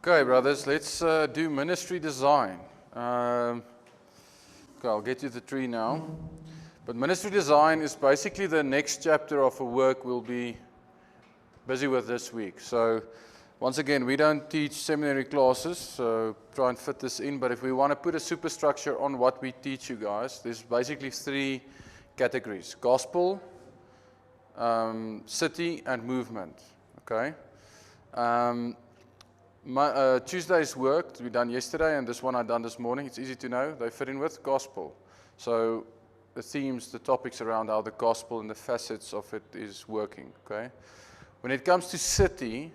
Okay, brothers, let's do ministry design. Okay, I'll get you the tree now. But ministry design is basically the next chapter of a work we'll be busy with this week. So, once again, we don't teach seminary classes, so try and fit this in. But if we want to put a superstructure on what we teach you guys, there's basically three categories: gospel, city, and movement. Okay. Tuesday's work we done yesterday, and this one I done this morning. It's easy to know. They fit in with gospel. So the themes, the topics around how the gospel and the facets of it is working. Okay. When it comes to city,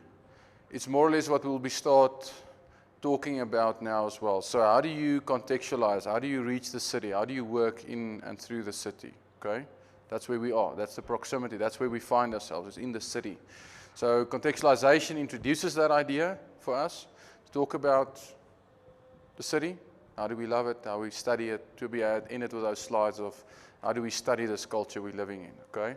it's more or less what we'll be start talking about now as well. So how do you contextualize? How do you reach the city? How do you work in and through the city? Okay. That's where we are. That's the proximity. That's where we find ourselves. It's in the city. So contextualization introduces that idea for us to talk about the city. How do we love it? How we study it? To be in it with those slides of how do we study this culture we're living in. Okay.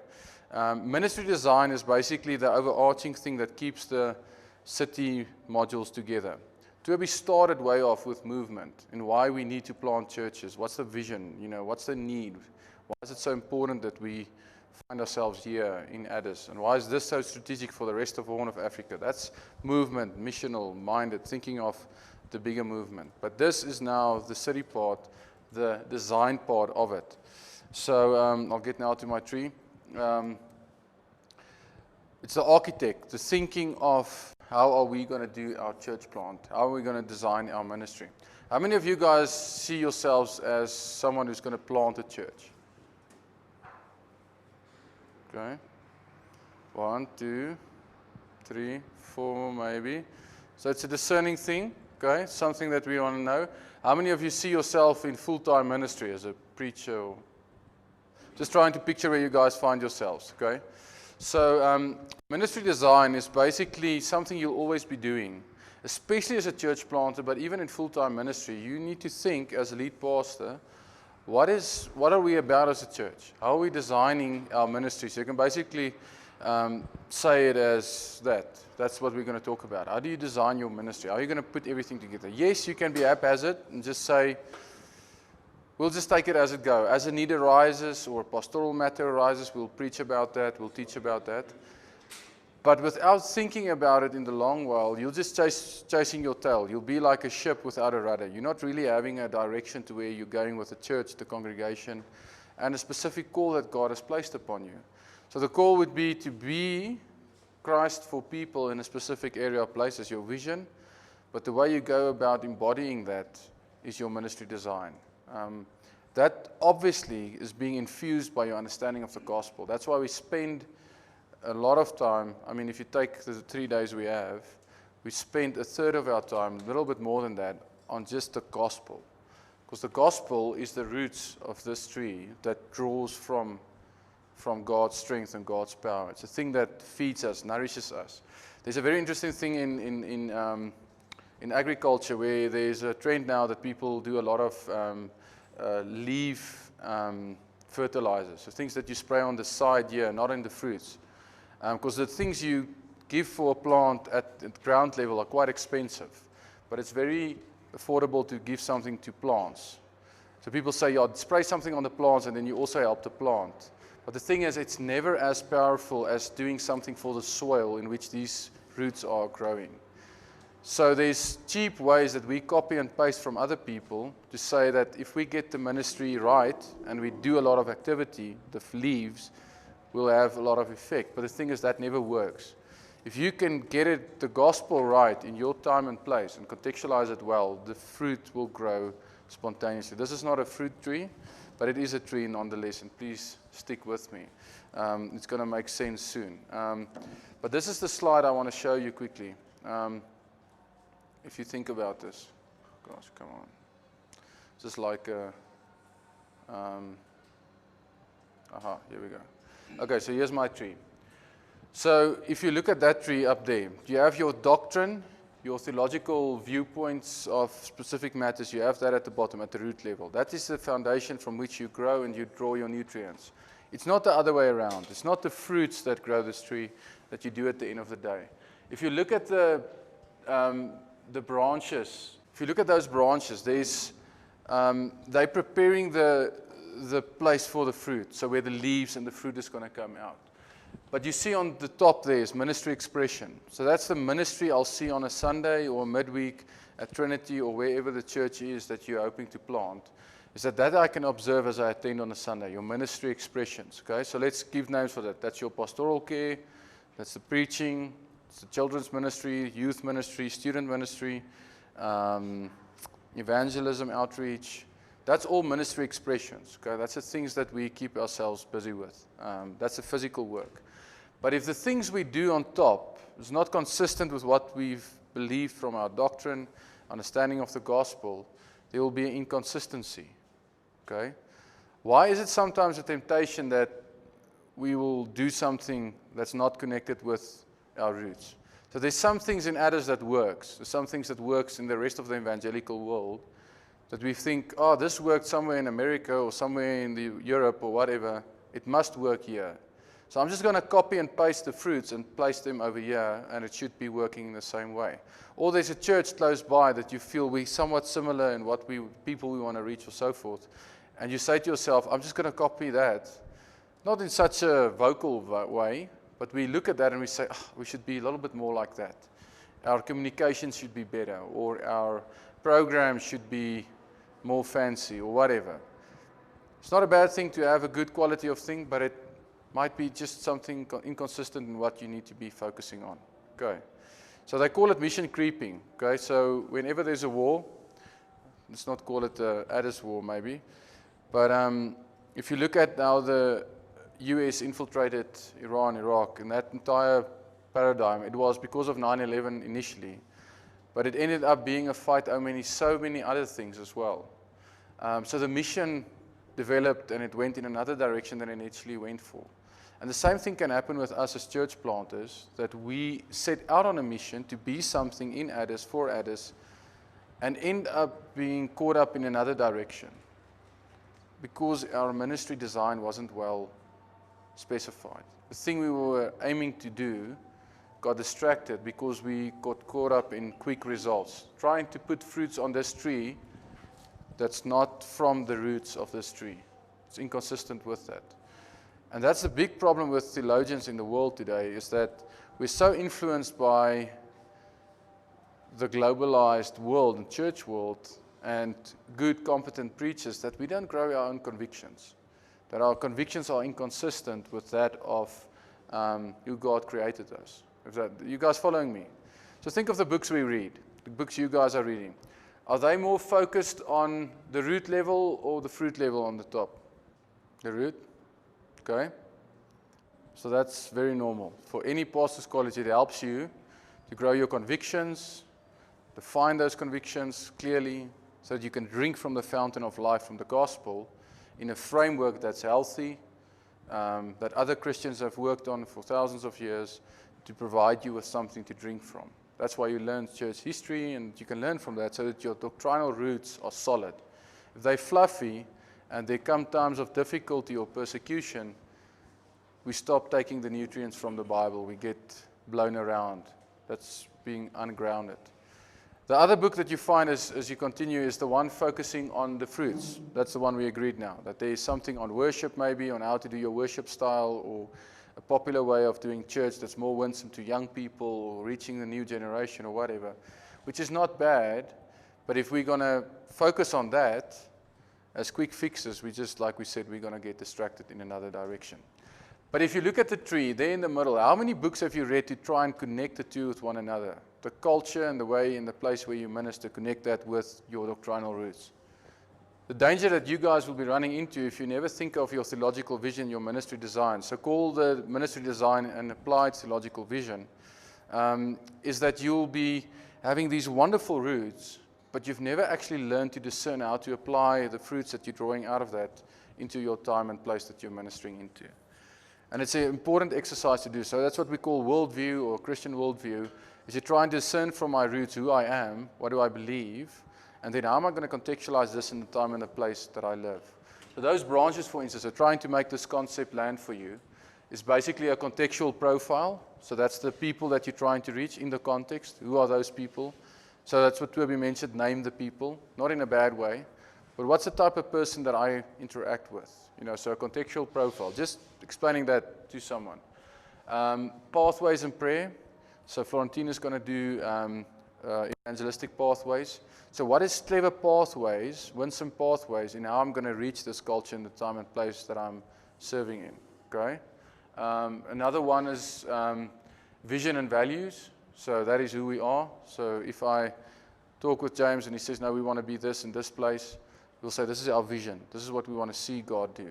Ministry design is basically the overarching thing that keeps the city modules together. To be started way off with movement and why we need to plant churches. What's the vision? What's the need? Why is it so important that we find ourselves here in Addis, and why is this so strategic for the rest of Horn of Africa? That's movement, missional minded, thinking of the bigger movement. But this is now the city part, the design part of it. So I'll get now to my tree. It's the architect, the thinking of how are we going to do our church plant? How are we going to design our ministry? How many of you guys see yourselves as someone who's going to plant a church? Okay, 1, 2, 3, 4 maybe. So it's a discerning thing, okay, something that we want to know. How many of you see yourself in full-time ministry as a preacher? Or just trying to picture where you guys find yourselves, okay? So ministry design is basically something you'll always be doing, especially as a church planter, but even in full-time ministry. You need to think as a lead pastor, what are we about as a church? How are we designing our ministry? So you can basically say it as that. That's what we're going to talk about. How do you design your ministry? How are you going to put everything together? Yes, you can be haphazard and just say, we'll just take it as it goes. As a need arises or a pastoral matter arises, we'll preach about that, we'll teach about that. But without thinking about it in the long while, you'll just chasing your tail. You'll be like a ship without a rudder. You're not really having a direction to where you're going with the church, the congregation, and a specific call that God has placed upon you. So the call would be to be Christ for people in a specific area or place as your vision, but the way you go about embodying that is your ministry design. That obviously is being infused by your understanding of the gospel. That's why we spend a lot of time. I mean, if you take the 3 days we have, we spend a third of our time, a little bit more than that, on just the gospel. Because the gospel is the roots of this tree that draws from God's strength and God's power. It's a thing that feeds us, nourishes us. There's a very interesting thing in agriculture where there's a trend now that people do a lot of leaf fertilizers, so things that you spray on the side here, not in the fruits. Because the things you give for a plant at ground level are quite expensive, but it's very affordable to give something to plants. So people say, yeah, spray something on the plants and then you also help the plant. But the thing is, it's never as powerful as doing something for the soil in which these roots are growing. So there's cheap ways that we copy and paste from other people to say that if we get the ministry right and we do a lot of activity, the leaves will have a lot of effect. But the thing is, that never works. If you can get the gospel right in your time and place and contextualize it well, the fruit will grow spontaneously. This is not a fruit tree, but it is a tree nonetheless, and please stick with me. It's going to make sense soon. But this is the slide I want to show you quickly. If you think about this. Gosh, come on. Just like here we go. Okay, so here's my tree. So if you look at that tree up there, you have your doctrine, your theological viewpoints of specific matters. You have that at the bottom, at the root level. That is the foundation from which you grow and you draw your nutrients. It's not the other way around. It's not the fruits that grow this tree that you do at the end of the day. If you look at the the branches, if you look at those branches, they're preparing the place for the fruit, so where the leaves and the fruit is going to come out. But you see on the top there is ministry expression. So that's the ministry I'll see on a Sunday or midweek at Trinity or wherever the church is that you're hoping to plant. Is that I can observe as I attend on a Sunday, your ministry expressions. Okay, so let's give names for that. That's your pastoral care, that's the preaching, it's the children's ministry, youth ministry, student ministry, evangelism, outreach. That's all ministry expressions. Okay, that's the things that we keep ourselves busy with. That's the physical work. But if the things we do on top is not consistent with what we've believed from our doctrine, understanding of the gospel, there will be an inconsistency. Okay? Why is it sometimes a temptation that we will do something that's not connected with our roots? So there's some things in Addis that works. There's some things that works in the rest of the evangelical world that we think, oh, this worked somewhere in America or somewhere in Europe or whatever. It must work here. So I'm just going to copy and paste the fruits and place them over here, and it should be working in the same way. Or there's a church close by that you feel we're somewhat similar in what people we want to reach or so forth. And you say to yourself, I'm just going to copy that. Not in such a vocal way, but we look at that and we say, we should be a little bit more like that. Our communication should be better, or our program should be more fancy, or whatever. It's not a bad thing to have a good quality of thing, but it might be just something inconsistent in what you need to be focusing on. Okay. So they call it mission creeping. Okay. So whenever there's a war, let's not call it the Addis war maybe, but if you look at how the US infiltrated Iran, Iraq, and that entire paradigm, it was because of 9/11 initially, but it ended up being a fight over so many other things as well. So the mission developed and it went in another direction than it initially went for. And the same thing can happen with us as church planters, that we set out on a mission to be something in Addis, for Addis, and end up being caught up in another direction because our ministry design wasn't well specified. The thing we were aiming to do got distracted because we got caught up in quick results, trying to put fruits on this tree that's not from the roots of this tree. It's inconsistent with that. And that's the big problem with theologians in the world today, is that we're so influenced by the globalized world and church world and good, competent preachers that we don't grow our own convictions, that our convictions are inconsistent with that of who God created us. You guys following me? So think of the books we read, the books you guys are reading. Are they more focused on the root level or the fruit level on the top? The root? Okay? So that's very normal. For any pastor's college, it helps you to grow your convictions, define those convictions clearly, so that you can drink from the fountain of life, from the gospel, in a framework that's healthy, that other Christians have worked on for thousands of years, to provide you with something to drink from. That's why you learn church history, and you can learn from that so that your doctrinal roots are solid. If they're fluffy and there come times of difficulty or persecution, we stop taking the nutrients from the Bible. We get blown around. That's being ungrounded. The other book that you find as you continue is the one focusing on the fruits. That's the one we agreed now, that there is something on worship maybe, on how to do your worship style, or a popular way of doing church that's more winsome to young people or reaching the new generation or whatever, which is not bad, but if we're going to focus on that as quick fixes, we just, like we said, we're going to get distracted in another direction. But if you look at the tree, there in the middle, how many books have you read to try and connect the two with one another? The culture and the way in the place where you minister, connect that with your doctrinal roots. The danger that you guys will be running into if you never think of your theological vision, your ministry design, so call the ministry design an applied theological vision, is that you'll be having these wonderful roots, but you've never actually learned to discern how to apply the fruits that you're drawing out of that into your time and place that you're ministering into. And it's an important exercise to do. So that's what we call worldview, or Christian worldview, is you try and discern from my roots who I am, what do I believe, and then how am I going to contextualize this in the time and the place that I live. So those branches, for instance, are trying to make this concept land for you, is basically a contextual profile. So that's the people that you're trying to reach in the context. Who are those people? So that's what Toby mentioned, name the people, not in a bad way, but what's the type of person that I interact with? So a contextual profile, just explaining that to someone. Pathways in prayer. So Florentina's going to do evangelistic pathways. So what is clever pathways, winsome pathways, in how I'm going to reach this culture in the time and place that I'm serving in? Okay. Another one is vision and values. So that is who we are. So if I talk with James and he says, no, we want to be this in this place, we'll say, this is our vision. This is what we want to see God do.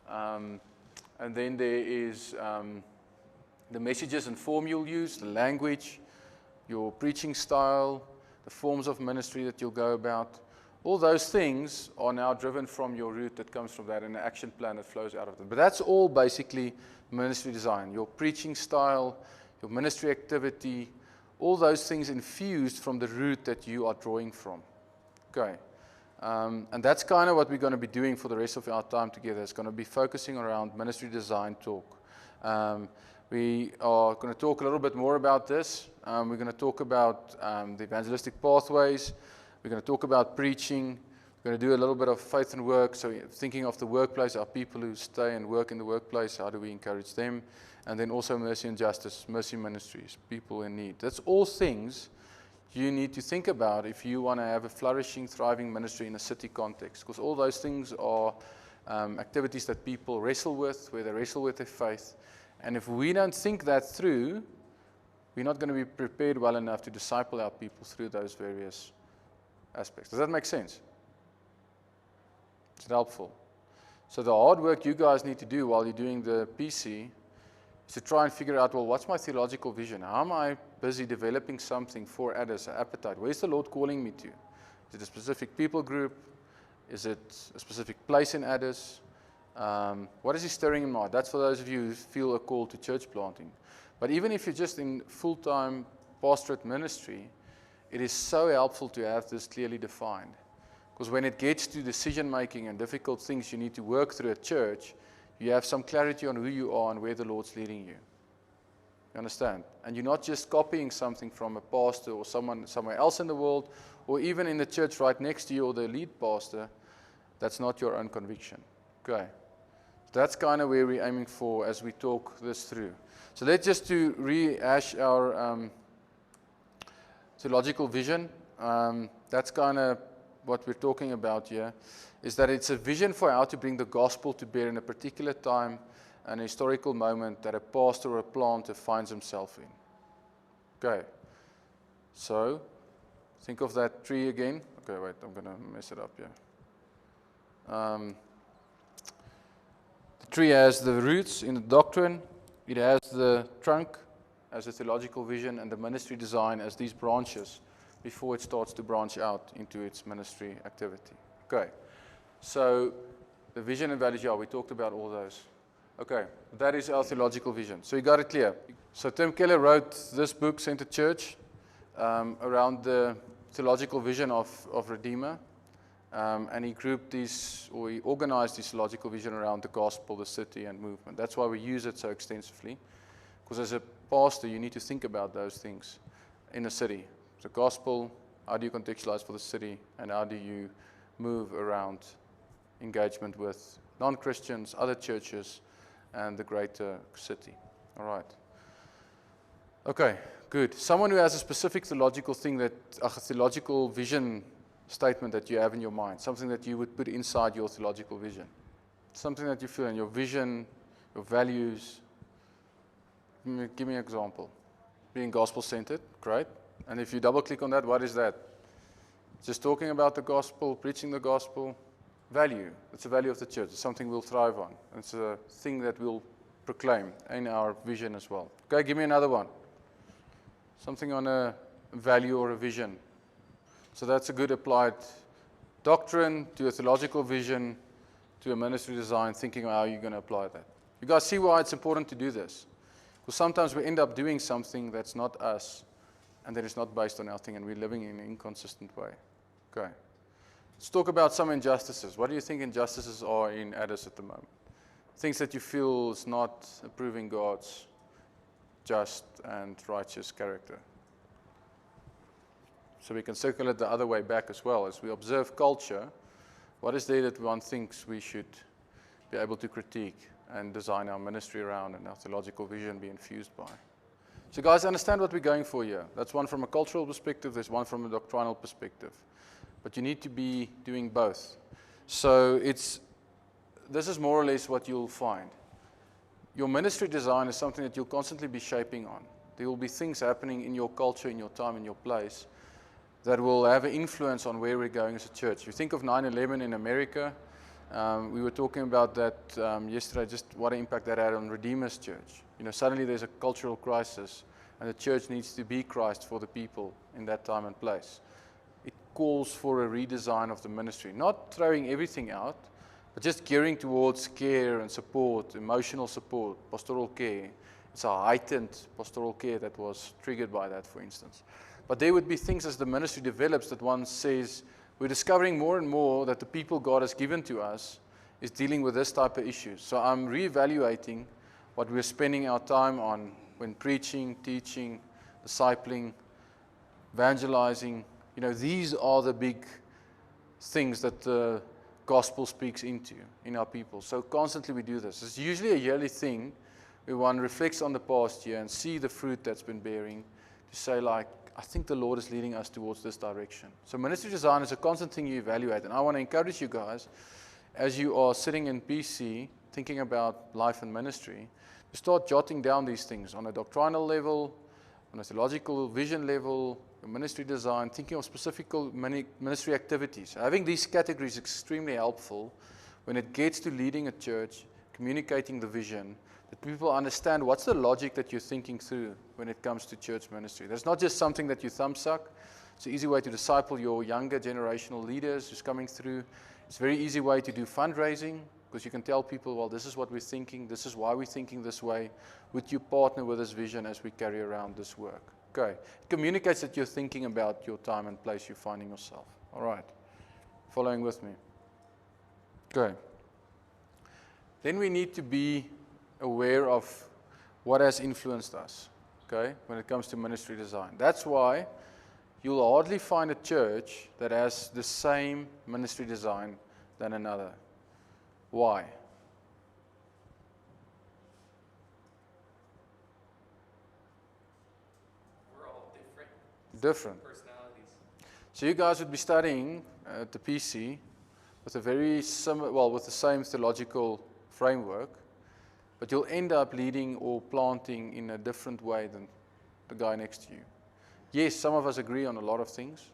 And then there is the messages and form you'll use, the language, your preaching style, the forms of ministry that you'll go about. All those things are now driven from your root that comes from that and the action plan that flows out of it. But that's all basically ministry design. Your preaching style, your ministry activity, all those things infused from the root that you are drawing from. Okay. And that's kind of what we're going to be doing for the rest of our time together. It's going to be focusing around ministry design talk. We are going to talk a little bit more about this. We're going to talk about the evangelistic pathways. We're going to talk about preaching. We're going to do a little bit of faith and work. So thinking of the workplace, our people who stay and work in the workplace, how do we encourage them? And then also mercy and justice, mercy ministries, people in need. That's all things you need to think about if you want to have a flourishing, thriving ministry in a city context. Because all those things are activities that people wrestle with, where they wrestle with their faith. And if we don't think that through, we're not going to be prepared well enough to disciple our people through those various aspects. Does that make sense? Is it helpful? So the hard work you guys need to do while you're doing the PC is to try and figure out, well, what's my theological vision? How am I busy developing something for Addis, an appetite? Where's the Lord calling me to? Is it a specific people group? Is it a specific place in Addis? What is he stirring in my heart? That's for those of you who feel a call to church planting. But even if you're just in full-time pastorate ministry, it is so helpful to have this clearly defined. Because when it gets to decision-making and difficult things you need to work through at church, you have some clarity on who you are and where the Lord's leading you. You understand? And you're not just copying something from a pastor or someone somewhere else in the world, or even in the church right next to you or the lead pastor. That's not your own conviction. Okay. That's kind of where we're aiming for as we talk this through. So let's just to rehash our theological vision. That's kind of what we're talking about here, is that it's a vision for how to bring the gospel to bear in a particular time, an historical moment that a pastor or a planter finds himself in. Okay. So think of that tree again. Okay, wait, I'm going to mess it up here. The tree has the roots in the doctrine, it has the trunk as a theological vision, and the ministry design as these branches before it starts to branch out into its ministry activity. Okay, so the vision and values, yeah, we talked about all those. Okay, that is our theological vision. So you got it clear. So Tim Keller wrote this book, Centered Church, around the theological vision of Redeemer. And he grouped these, or he organized this theological vision around the gospel, the city, and movement. That's why we use it so extensively. Because as a pastor, you need to think about those things in a city. The gospel, how do you contextualize for the city, and how do you move around engagement with non-Christians, other churches, and the greater city. All right. Okay, good. Someone who has a specific theological thing that, a theological vision statement that you have in your mind, something that you would put inside your theological vision, something that you feel in your vision, your values. Give me an example. Being gospel-centered, great. And if you double-click on that, what is that? Just talking about the gospel, preaching the gospel. Value. It's a value of the church. It's something we'll thrive on. It's a thing that we'll proclaim in our vision as well. Okay, give me another one. Something on a value or a vision. So that's a good applied doctrine to a theological vision, to a ministry design, thinking about how you're going to apply that. You guys see why it's important to do this? Because sometimes we end up doing something that's not us, and that is not based on our thing, and we're living in an inconsistent way. Okay. Let's talk about some injustices. What do you think injustices are in Addis at the moment? Things that you feel is not approving God's just and righteous character. So we can circle it the other way back as well. As we observe culture, what is there that one thinks we should be able to critique and design our ministry around and our theological vision be infused by? So guys, understand what we're going for here. That's one from a cultural perspective, there's one from a doctrinal perspective. But you need to be doing both. So this is more or less what you'll find. Your ministry design is something that you'll constantly be shaping on. There will be things happening in your culture, in your time, in your place, that will have an influence on where we're going as a church. You think of 9/11 in America. We were talking about that yesterday, just what an impact that had on Redeemer's Church. Suddenly there's a cultural crisis, and the church needs to be Christ for the people in that time and place. It calls for a redesign of the ministry, not throwing everything out, but just gearing towards care and support, emotional support, pastoral care. It's a heightened pastoral care that was triggered by that, for instance. But there would be things as the ministry develops that one says, we're discovering more and more that the people God has given to us is dealing with this type of issues. So I'm reevaluating what we're spending our time on when preaching, teaching, discipling, evangelizing. These are the big things that the gospel speaks into in our people. So constantly we do this. It's usually a yearly thing where one reflects on the past year and see the fruit that's been bearing to say, like, I think the Lord is leading us towards this direction. So ministry design is a constant thing you evaluate. And I want to encourage you guys, as you are sitting in PC, thinking about life and ministry, to start jotting down these things on a doctrinal level, on a theological vision level, ministry design, thinking of specific ministry activities. Having these categories is extremely helpful when it gets to leading a church, communicating the vision, that people understand what's the logic that you're thinking through when it comes to church ministry. That's not just something that you thumbsuck. It's an easy way to disciple your younger generational leaders who's coming through. It's a very easy way to do fundraising, because you can tell people, well, this is what we're thinking, this is why we're thinking this way. Would you partner with this vision as we carry around this work? Okay. It communicates that you're thinking about your time and place you're finding yourself. All right. Following with me. Okay. Then we need to be aware of what has influenced us, okay, when it comes to ministry design. That's why you'll hardly find a church that has the same ministry design than another. Why? We're all different personalities. So you guys would be studying at the PC with a very similar, well, with the same theological framework, but you'll end up leading or planting in a different way than the guy next to you. Yes, some of us agree on a lot of things,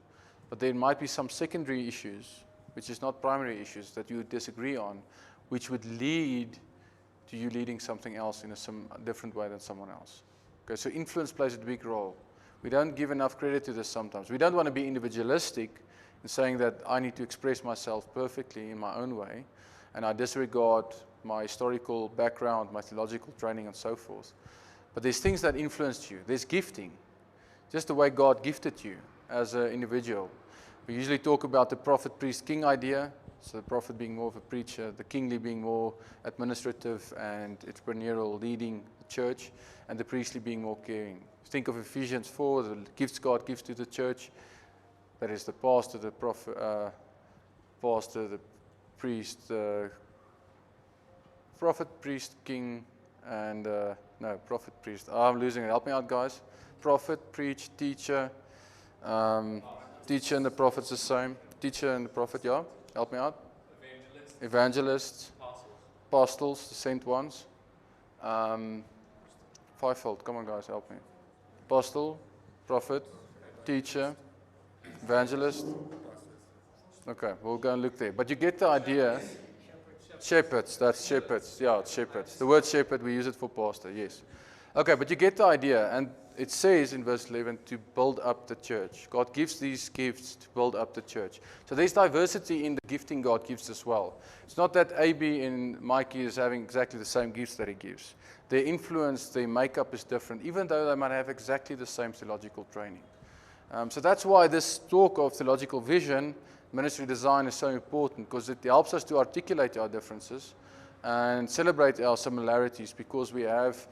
but there might be some secondary issues, which is not primary issues, that you disagree on, which would lead to you leading something else in some different way than someone else. Okay, so influence plays a big role. We don't give enough credit to this sometimes. We don't want to be individualistic in saying that I need to express myself perfectly in my own way, and I disregard my historical background, my theological training, and so forth. But there's things that influenced you. There's gifting, just the way God gifted you as an individual. We usually talk about the prophet, priest, king idea. So the prophet being more of a preacher, the kingly being more administrative and entrepreneurial, leading the church, and the priestly being more caring. Think of Ephesians 4, the gifts God gives to the church. That is the pastor, the prophet, the priest, prophet, priest, king, and prophet, priest. Oh, I'm losing it. Help me out, guys. Prophet, preach, teacher. Teacher and the prophet's the same. Teacher and the prophet, yeah. Help me out. Evangelists. Apostles, the sent ones. Fivefold. Come on, guys, help me. Apostle, prophet, teacher, evangelist. Okay, we'll go and look there. But you get the idea. Shepherds, that's shepherds. Yeah, it's shepherds. The word shepherd, we use it for pastor, yes. Okay, but you get the idea. And it says in verse 11 to build up the church. God gives these gifts to build up the church. So there's diversity in the gifting God gives as well. It's not that AB and Mikey is having exactly the same gifts that he gives. Their influence, their makeup is different, even though they might have exactly the same theological training. So that's why this talk of theological vision, ministry design is so important, because it helps us to articulate our differences and celebrate our similarities, because we have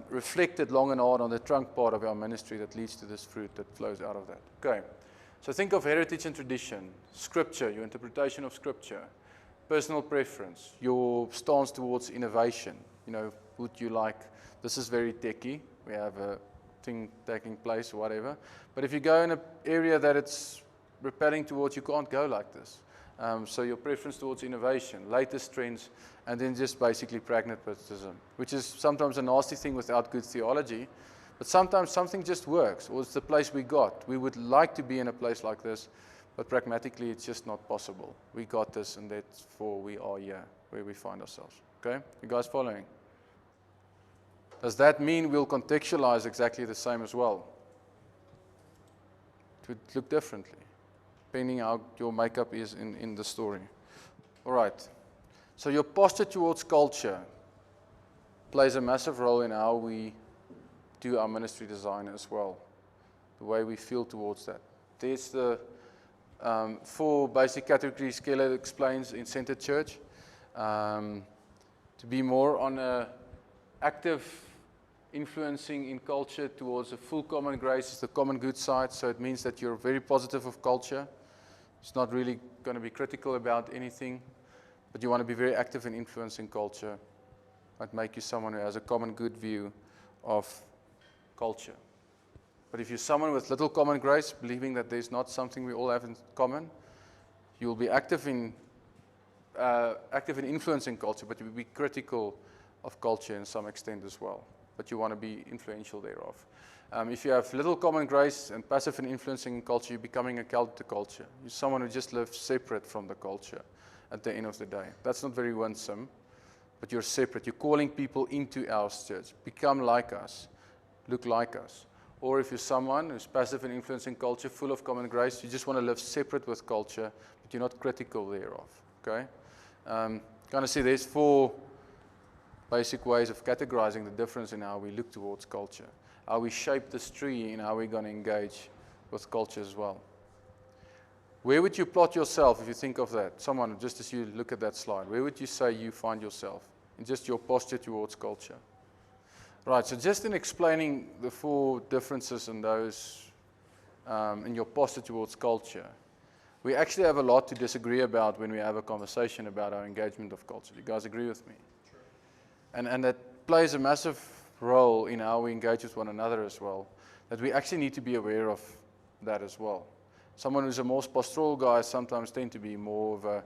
reflected long and hard on the trunk part of our ministry that leads to this fruit that flows out of that. Okay, so think of heritage and tradition, scripture, your interpretation of scripture, personal preference, your stance towards innovation. Would you like, this is very techy, we have a thing taking place or whatever, but if you go in an area that it's repelling towards, you can't go like this. So your preference towards innovation, latest trends, and then just basically pragmatism, which is sometimes a nasty thing without good theology, but sometimes something just works, or it's the place we got. We would like to be in a place like this, but pragmatically it's just not possible. We got this, and therefore we are here, where we find ourselves. Okay? You guys following? Does that mean we'll contextualize exactly the same as well? It would look differently, depending how your makeup is in the story. All right. So your posture towards culture plays a massive role in how we do our ministry design as well, the way we feel towards that. There's the 4 basic categories Keller explains in Center Church. To be more on a active influencing in culture towards a full common grace is the common good side, so it means that you're very positive of culture. It's not really going to be critical about anything, but you want to be very active in influencing culture. Might make you someone who has a common good view of culture. But if you're someone with little common grace, believing that there's not something we all have in common, you'll be active in influencing culture, but you'll be critical of culture in some extent as well. But you want to be influential thereof. If you have little common grace and passive in influencing culture, you're becoming a counterculture. You're someone who just lives separate from the culture at the end of the day. That's not very winsome, but you're separate. You're calling people into our church. Become like us. Look like us. Or if you're someone who's passive in influencing culture, full of common grace, you just want to live separate with culture, but you're not critical thereof. Okay? Kind of see there's 4 basic ways of categorizing the difference in how we look towards culture, how we shape this tree and how we're going to engage with culture as well. Where would you plot yourself if you think of that? Someone, just as you look at that slide, where would you say you find yourself in just your posture towards culture? Right, so just in explaining the 4 differences in those, in your posture towards culture, we actually have a lot to disagree about when we have a conversation about our engagement of culture. Do you guys agree with me? And that plays a massive role in how we engage with one another as well, that we actually need to be aware of that as well. Someone who's a more pastoral guy sometimes tend to be more of a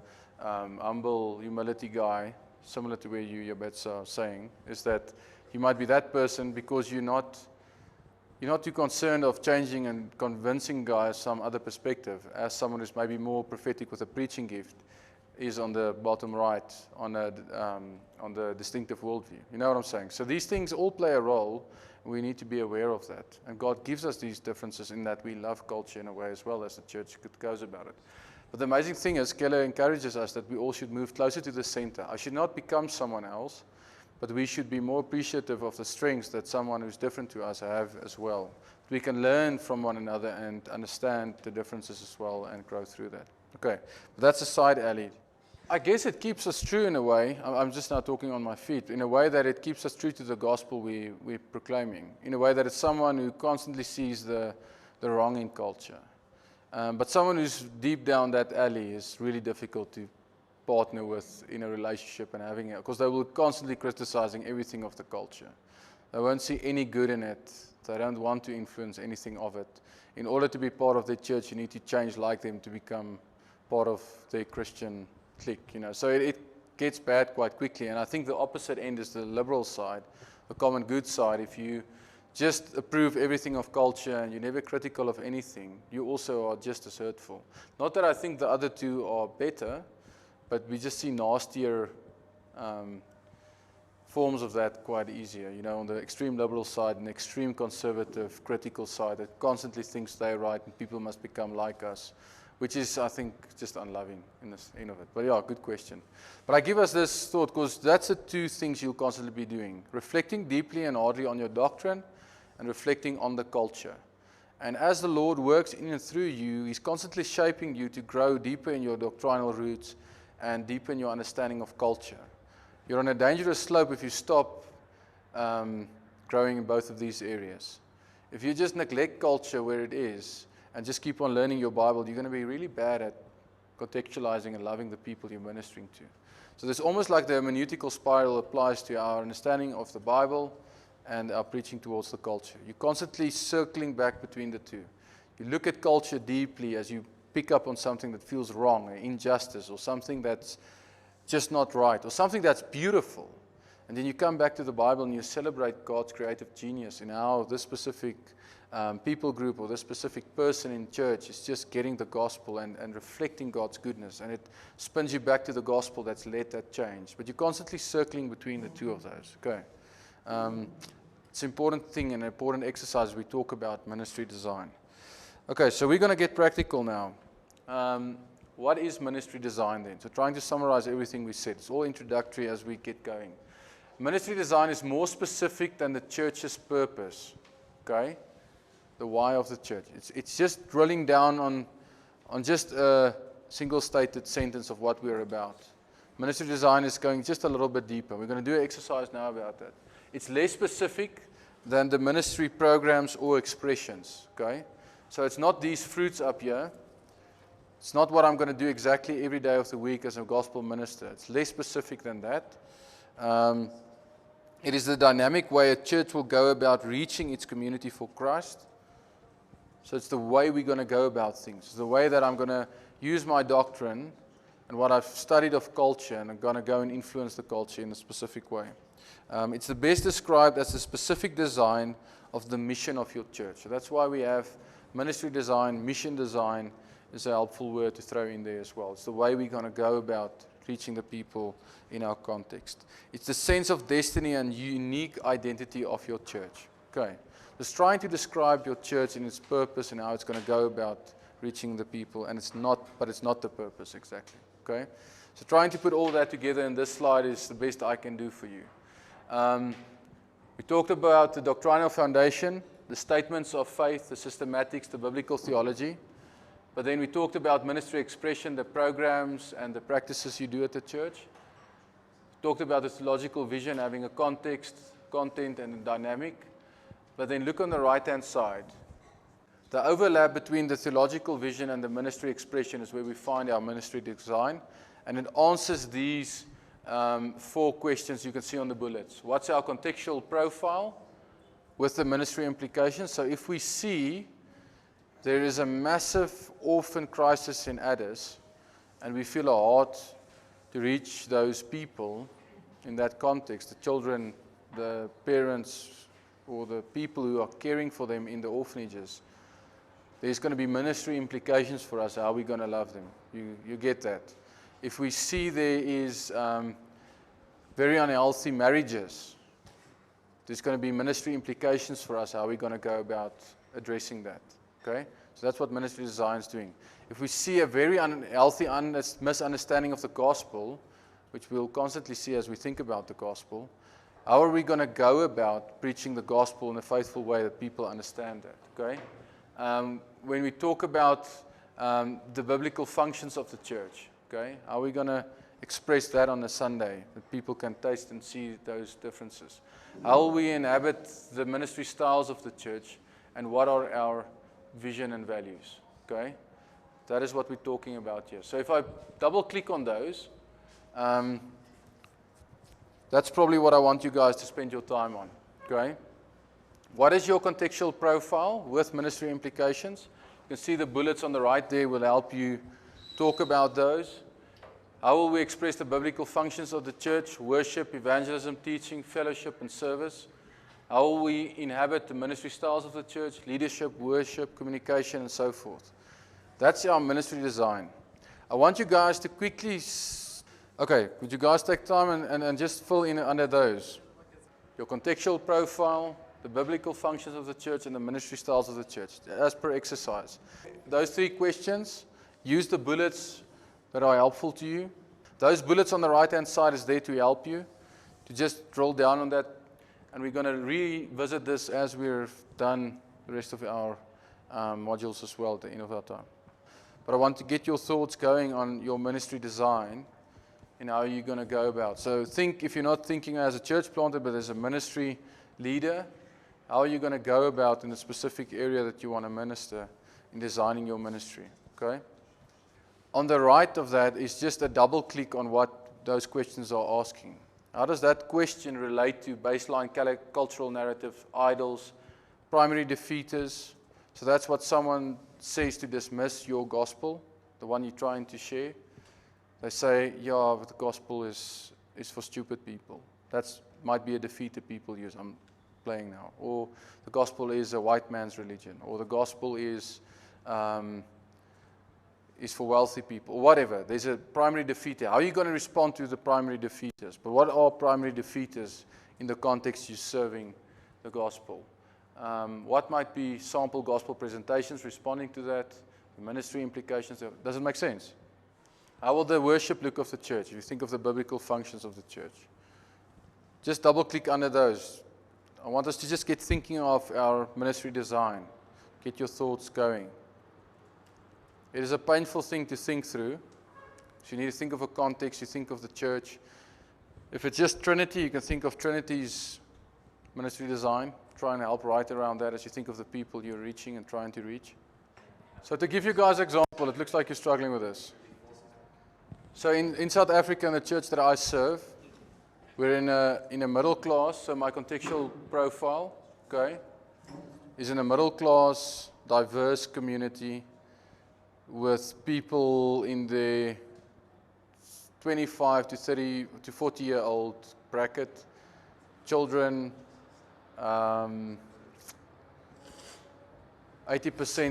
humble humility guy, similar to where you Yabetz are saying, is that you might be that person because you're not too concerned of changing and convincing guys some other perspective, as someone who's maybe more prophetic with a preaching gift is on the bottom right, on the distinctive worldview. You know what I'm saying? So these things all play a role, and we need to be aware of that. And God gives us these differences in that we love culture in a way as well as the church goes about it. But the amazing thing is, Keller encourages us that we all should move closer to the center. I should not become someone else, but we should be more appreciative of the strengths that someone who's different to us have as well. We can learn from one another and understand the differences as well and grow through that. Okay, but that's a side alley. I guess it keeps us true in a way. I'm just now talking on my feet. In a way that it keeps us true to the gospel we're proclaiming. In a way that it's someone who constantly sees the wrong in culture. But someone who's deep down that alley is really difficult to partner with in a relationship and having it, because they will constantly criticizing everything of the culture. They won't see any good in it. They don't want to influence anything of it. In order to be part of their church, you need to change like them to become part of their Christian clique, So it gets bad quite quickly, and I think the opposite end is the liberal side, the common good side. If you just approve everything of culture and you're never critical of anything, you also are just as hurtful. Not that I think the other two are better, but we just see nastier forms of that quite easier, on the extreme liberal side and extreme conservative, critical side that constantly thinks they're right and people must become like us, which is, I think, just unloving in this end of it. But yeah, good question. But I give us this thought because that's the 2 things you'll constantly be doing. Reflecting deeply and hardly on your doctrine and reflecting on the culture. And as the Lord works in and through you, He's constantly shaping you to grow deeper in your doctrinal roots and deeper in your understanding of culture. You're on a dangerous slope if you stop growing in both of these areas. If you just neglect culture where it is and just keep on learning your Bible, you're going to be really bad at contextualizing and loving the people you're ministering to. So there's almost like the hermeneutical spiral applies to our understanding of the Bible and our preaching towards the culture. You're constantly circling back between the two. You look at culture deeply as you pick up on something that feels wrong, an injustice, or something that's just not right, or something that's beautiful. And then you come back to the Bible and you celebrate God's creative genius in how this specific people group or this specific person in church is just getting the gospel and reflecting God's goodness. And it spins you back to the gospel that's led that change. But you're constantly circling between the two of those. Okay. It's an important thing and an important exercise we talk about ministry design. Okay, so we're going to get practical now. What is ministry design then? So trying to summarize everything we said. It's all introductory as we get going. Ministry design is more specific than the church's purpose. Okay? The why of the church. It's just drilling down on just a single stated sentence of what we're about. Ministry design is going just a little bit deeper. We're going to do an exercise now about that. It's less specific than the ministry programs or expressions. Okay? So it's not these fruits up here. It's not what I'm going to do exactly every day of the week as a gospel minister. It's less specific than that. It is the dynamic way a church will go about reaching its community for Christ. So it's the way we're going to go about things. It's the way that I'm going to use my doctrine and what I've studied of culture, and I'm going to go and influence the culture in a specific way. It's the best described as the specific design of the mission of your church. So that's why we have ministry design, mission design is a helpful word to throw in there as well. It's the way we're going to go about reaching the people in our context. It's the sense of destiny and unique identity of your church. Okay. Just trying to describe your church in its purpose and how it's going to go about reaching the people, and it's not the purpose exactly. Okay. So trying to put all that together in this slide is the best I can do for you. We talked about the doctrinal foundation, the statements of faith, the systematics, the biblical theology. But then we talked about ministry expression, the programs and the practices you do at the church. We talked about the theological vision, having a context, content, and a dynamic. But then look on the right-hand side. The overlap between the theological vision and the ministry expression is where we find our ministry design. And it answers these 4 questions you can see on the bullets. What's our contextual profile with the ministry implications? So if we see there is a massive orphan crisis in Addis, and we feel a heart to reach those people in that context, the children, the parents, or the people who are caring for them in the orphanages, there's going to be ministry implications for us, how we're going to love them. You get that. If we see there is very unhealthy marriages, there's going to be ministry implications for us, how we're going to go about addressing that. Okay? So that's what ministry design is doing. If we see a very unhealthy misunderstanding of the gospel, which we'll constantly see as we think about the gospel, how are we going to go about preaching the gospel in a faithful way that people understand that? Okay? When we talk about the biblical functions of the church, okay, how are we going to express that on a Sunday, that people can taste and see those differences? How will we inhabit the ministry styles of the church, and what are our vision and values? Okay, that is what we're talking about here. So if I double click on those, that's probably what I want you guys to spend your time on. Okay, what is your contextual profile with ministry implications? You can see the bullets on the right there will help you talk about those. How will we express the biblical functions of the church? Worship, evangelism, teaching, fellowship, and service. How will we inhabit the ministry styles of the church? Leadership, worship, communication, and so forth. That's our ministry design. I want you guys to quickly... Okay, would you guys take time and just fill in under those? Your contextual profile, the biblical functions of the church, and the ministry styles of the church, as per exercise. Those 3 questions, use the bullets that are helpful to you. Those bullets on the right-hand side is there to help you, to just drill down on that. And we're going to revisit this as we've done the rest of our modules as well at the end of our time. But I want to get your thoughts going on your ministry design and how you're going to go about. So think, if you're not thinking as a church planter, but as a ministry leader, How are you going to go about in the specific area that you want to minister in designing your ministry? Okay? On the right of that is just a double click on what those questions are asking. How does that question relate to baseline cultural narrative, idols, primary defeaters? So that's what someone says to dismiss your gospel, the one you're trying to share. They say, yeah, but the gospel is for stupid people. That might be a defeated people use. I'm playing now. Or the gospel is a white man's religion. Or the gospel is for wealthy people, or whatever. There's a primary defeater. How are you going to respond to the primary defeaters? But what are primary defeaters in the context you're serving the gospel? What might be sample gospel presentations responding to that? The ministry implications. Does it make sense? How will the worship look of the church? If you think of the biblical functions of the church. Just double click under those. I want us to just get thinking of our ministry design. Get your thoughts going. It is a painful thing to think through. So you need to think of a context, you think of the church. If it's just Trinity, you can think of Trinity's ministry design. Try and help right around that as you think of the people you're reaching and trying to reach. So to give you guys an example, it looks like you're struggling with this. So in South Africa, in the church that I serve, we're in a middle class, so my contextual profile, okay, is in a middle class, diverse community with people in the 25 to 30 to 40-year-old bracket, children, 80%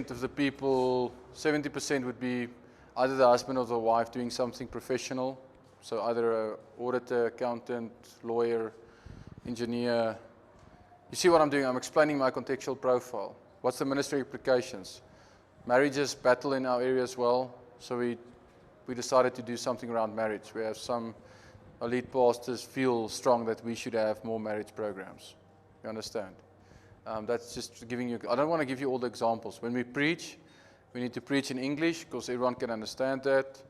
of the people, 70% would be either the husband or the wife doing something professional, so either an auditor, accountant, lawyer, engineer. You see what I'm doing? I'm explaining my contextual profile. What's the ministry implications? Marriages battle in our area as well, so we decided to do something around marriage. We have some elite pastors feel strong that we should have more marriage programs. You understand? That's just giving you, I don't want to give you all the examples. When we preach, we need to preach in English because everyone can understand that.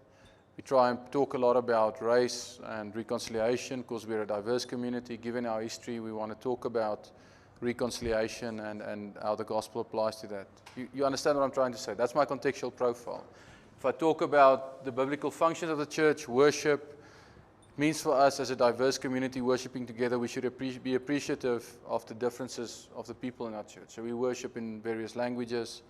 We try and talk a lot about race and reconciliation because we're a diverse community. Given our history, we want to talk about reconciliation and how the gospel applies to that. You understand what I'm trying to say? That's my contextual profile. If I talk about the biblical functions of the church, worship, it means for us as a diverse community worshiping together, we should be appreciative of the differences of the people in our church. So we worship in various languages.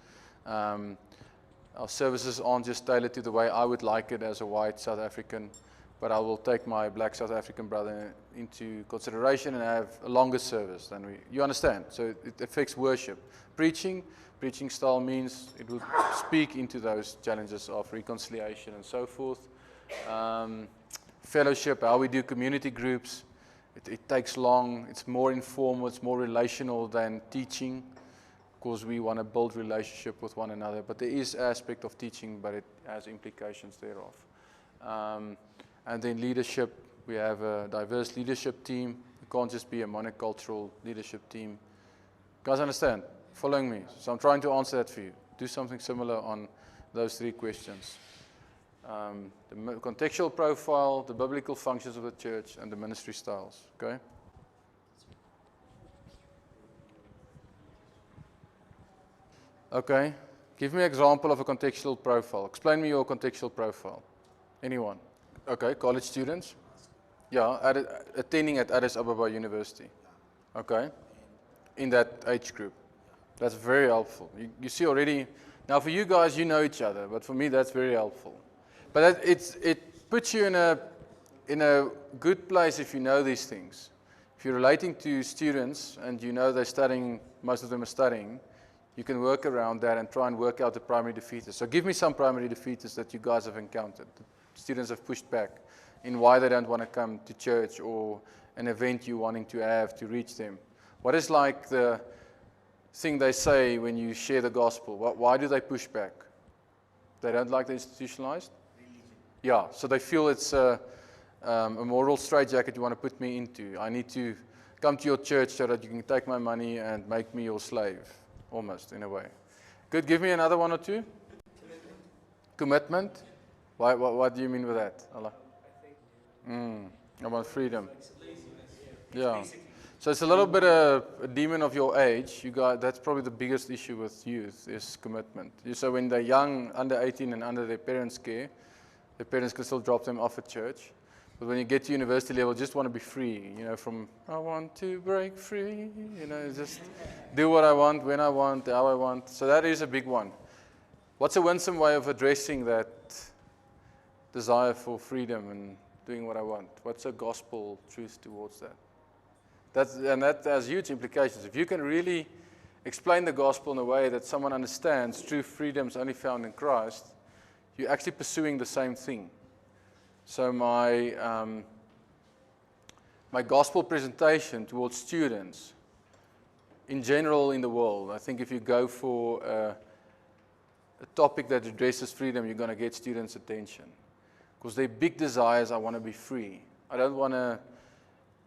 Our services aren't just tailored to the way I would like it as a white South African, but I will take my black South African brother into consideration and have a longer service than we. You understand? So it affects worship. Preaching style means it will speak into those challenges of reconciliation and so forth. Fellowship, how we do community groups, it takes long. It's more informal, it's more relational than teaching, because we want to build relationship with one another. But there is aspect of teaching, but it has implications thereof. And then leadership, we have a diverse leadership team. It can't just be a monocultural leadership team. You guys understand? Following me? So I'm trying to answer that for you. Do something similar on those three questions. The contextual profile, the biblical functions of the church, and the ministry styles. Okay? Okay. Give me an example of a contextual profile. Explain me your contextual profile. Anyone? Okay, college students? Yeah, attending at Addis Ababa University. Okay. In that age group. That's very helpful. You see already, now for you guys, you know each other, but for me, that's very helpful. But it puts you in a good place if you know these things. If you're relating to students and you know they're studying, most of them are studying, you can work around that and try and work out the primary defeaters. So give me some primary defeaters that you guys have encountered. Students have pushed back in why they don't want to come to church or an event you're wanting to have to reach them. What is like the thing they say when you share the gospel? Why do they push back? They don't like the institutionalized? Yeah, so they feel it's a moral straitjacket you want to put me into. I need to come to your church so that you can take my money and make me your slave, almost, in a way. Good, give me another one or two. Commitment? What do you mean with that, Allah? I want freedom. Yeah. So it's a little bit a demon of your age. That's probably the biggest issue with youth is commitment. So when they're young, under 18 and under their parents' care, their parents can still drop them off at church. But when you get to university level, just want to be free, from I want to break free, just do what I want, when I want, how I want. So that is a big one. What's a winsome way of addressing that desire for freedom and doing what I want? What's a gospel truth towards that? That has huge implications. If you can really explain the gospel in a way that someone understands true freedom is only found in Christ, you're actually pursuing the same thing. So my gospel presentation towards students, in general in the world, I think if you go for a topic that addresses freedom, you're going to get students' attention. Because their big desires, I want to be free. I don't want to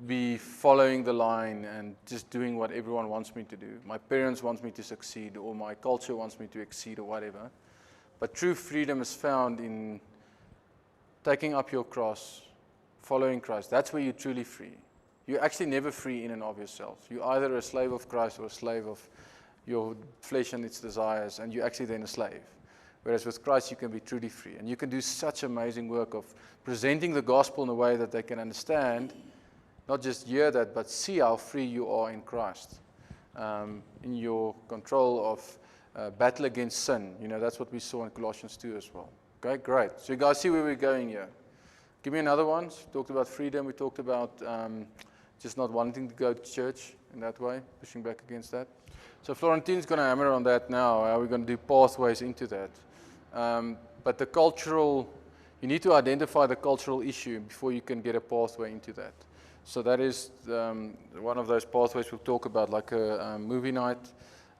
be following the line and just doing what everyone wants me to do. My parents want me to succeed, or my culture wants me to exceed, or whatever. But true freedom is found in taking up your cross, following Christ. That's where you're truly free. You're actually never free in and of yourself. You're either a slave of Christ or a slave of your flesh and its desires, and you're actually then a slave. Whereas with Christ, you can be truly free. And you can do such amazing work of presenting the gospel in a way that they can understand, not just hear that, but see how free you are in Christ. In your control of battle against sin. That's what we saw in Colossians 2 as well. Okay, great. So you guys see where we're going here. Give me another one. We talked about freedom. We talked about just not wanting to go to church in that way, pushing back against that. So Florentine's going to hammer on that now. How we're going to do pathways into that. But the cultural, you need to identify the cultural issue before you can get a pathway into that. So that is one of those pathways we'll talk about, like a movie night.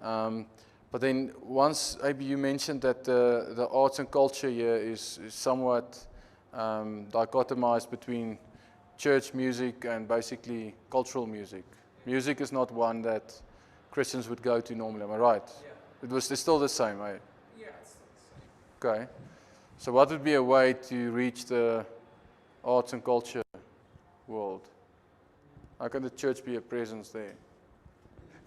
But then once, maybe you mentioned that the arts and culture here is somewhat dichotomized between church music and basically cultural music. Music is not one that Christians would go to normally, am I right? Yeah. It's still the same, eh? Yeah, it's still the same. Okay. So what would be a way to reach the arts and culture world? How can the church be a presence there?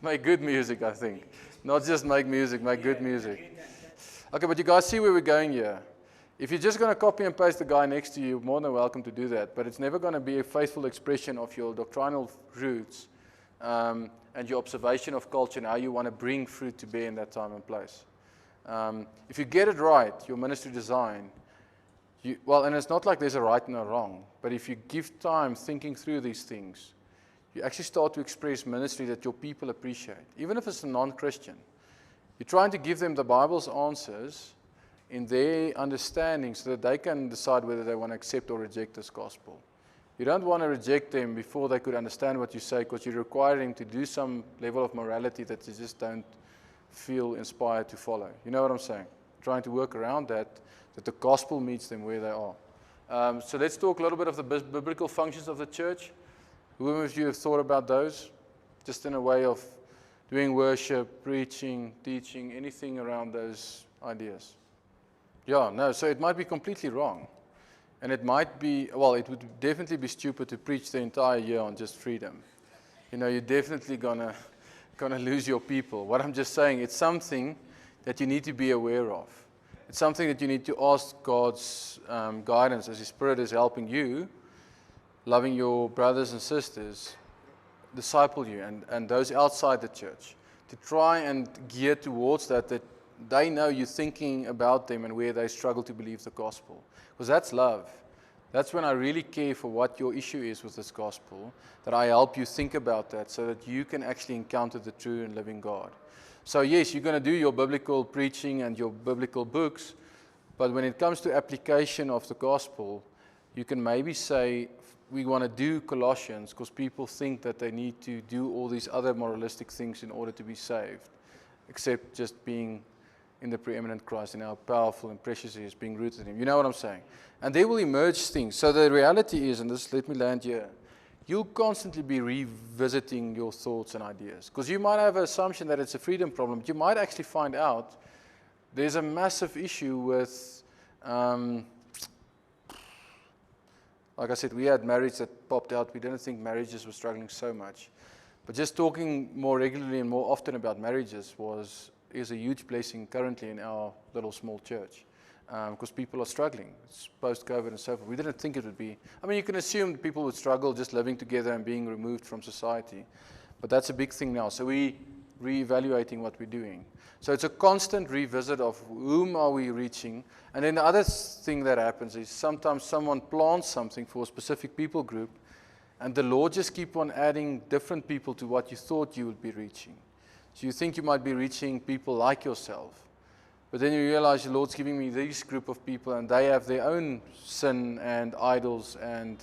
Make good music, I think. Not just make music, make good music. Okay, but you guys see where we're going here. If you're just going to copy and paste the guy next to you, you're more than welcome to do that. But it's never going to be a faithful expression of your doctrinal roots and your observation of culture and how you want to bring fruit to bear in that time and place. If you get it right, your ministry design, and it's not like there's a right and a wrong, but if you give time thinking through these things, you actually start to express ministry that your people appreciate, even if it's a non-Christian. You're trying to give them the Bible's answers in their understanding so that they can decide whether they want to accept or reject this gospel. You don't want to reject them before they could understand what you say, because you're requiring them to do some level of morality that they just don't feel inspired to follow. You know what I'm saying? Trying to work around that the gospel meets them where they are. So let's talk a little bit of the biblical functions of the church. Who of you have thought about those? Just in a way of doing worship, preaching, teaching, anything around those ideas. Yeah, no, so it might be completely wrong. And it might be, well, it would definitely be stupid to preach the entire year on just freedom. You're definitely gonna lose your people. What I'm just saying, it's something that you need to be aware of. It's something that you need to ask God's guidance as His Spirit is helping you, loving your brothers and sisters, disciple you, and those outside the church, to try and gear towards that they know you're thinking about them and where they struggle to believe the gospel. Because that's love. That's when I really care for what your issue is with this gospel, that I help you think about that so that you can actually encounter the true and living God. So yes, you're going to do your biblical preaching and your biblical books, but when it comes to application of the gospel, you can maybe say, we want to do Colossians because people think that they need to do all these other moralistic things in order to be saved, except just being in the preeminent Christ and how powerful and precious He is, being rooted in Him. You know what I'm saying? And there will emerge things. So the reality is, and this, let me land here, you'll constantly be revisiting your thoughts and ideas. Because you might have an assumption that it's a freedom problem, but you might actually find out there's a massive issue with, like I said, we had marriage that popped out. We didn't think marriages were struggling so much. But just talking more regularly and more often about marriages is a huge blessing currently in our little small church, because people are struggling. It's post-COVID and so forth. We didn't think it would be. I mean, you can assume that people would struggle just living together and being removed from society, but that's a big thing now. So we reevaluating what we're doing. So it's a constant revisit of whom are we reaching. And then the other thing that happens is sometimes someone plants something for a specific people group, and the Lord just keep on adding different people to what you thought you would be reaching. So you think you might be reaching people like yourself, but then you realize the Lord's giving me this group of people, and they have their own sin and idols and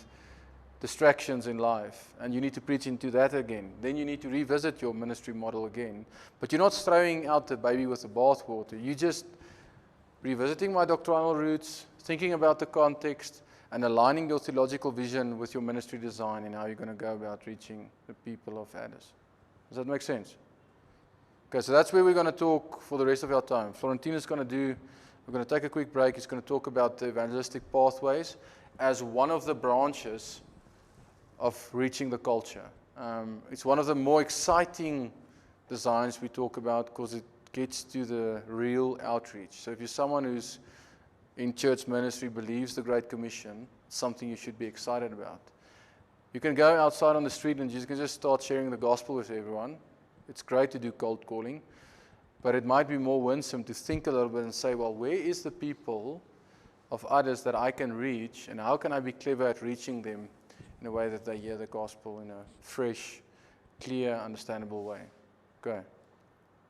distractions in life, and you need to preach into that again. Then you need to revisit your ministry model again. But you're not throwing out the baby with the bathwater. You're just revisiting my doctrinal roots, thinking about the context, and aligning your theological vision with your ministry design and how you're going to go about reaching the people of Addis. Does that make sense? Okay, so that's where we're going to talk for the rest of our time. Florentina's going to do, we're going to take a quick break. He's going to talk about the evangelistic pathways as one of the branches of reaching the culture. It's one of the more exciting designs we talk about because it gets to the real outreach. So if you're someone who's in church ministry, believes the Great Commission, it's something you should be excited about. You can go outside on the street and you can just start sharing the gospel with everyone. It's great to do cold calling, but it might be more winsome to think a little bit and say, well, where is the people of others that I can reach, and how can I be clever at reaching them in a way that they hear the gospel in a fresh, clear, understandable way? Okay.